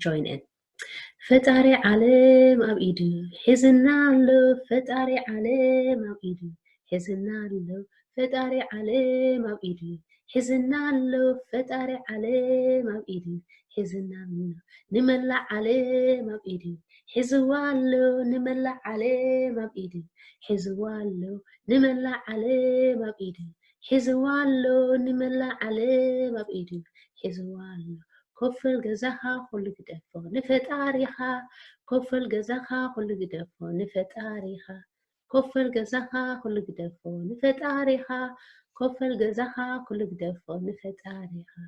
join in. ፈጣሪ ዓለም ኣብ ኢዱ ሒዝና ኣሎ ፈጣሪ ዓለም ኣብ ኢዱ ሒዝና ኣሎ ፈጣሪ ዓለም ኣብ ኢዱ ሒዝና ኣሎ ፈጣሪ ዓለም ኣብ ኢዱ ሒዝና ኣሎ ንመላእ ዓለም ኣብ ኢዱ ሒዝዋ ኣሎ ንመላእ ዓለም ኣብ ኢዱ ሒዝዋ ኣሎ ንመላእ ዓለም ኣብ ኢዱ ሒዝዋ ኣሎ ንመላእ ዓለም ኣብ ኢዱ ሒዝዋ ኣሎ كفل جزاها كل جدفو نفتاريها كفل جزاها كل جدفو نفتاريها كفل جزاها كل جدفو نفتاريها كفل جزاها كل جدفو نفتاريها.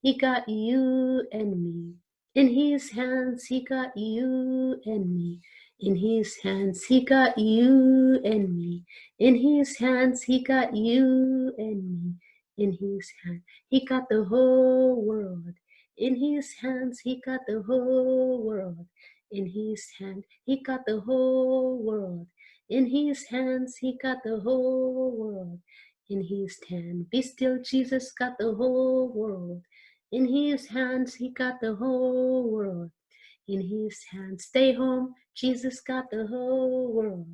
He got you and me in his hands. He got you and me in his hands. He got you and me in his hands. He got you and me in his hand. He got the whole world. In his hands, he got the whole world. In his hand, he got the whole world. In his hands, he got the whole world. In his hand, be still, Jesus got the whole world. In his hands, he got the whole world. In his hand, stay home, Jesus got the whole world.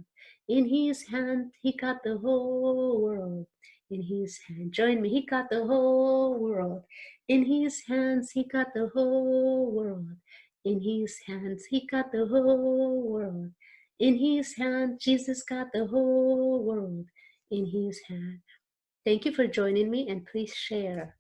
In his hand, he got the whole world. In his hand, join me, he got the whole world. In his hands, he got the whole world. In his hands, he got the whole world. In his hand, Jesus got the whole world. In his hand. Thank you for joining me, and please share.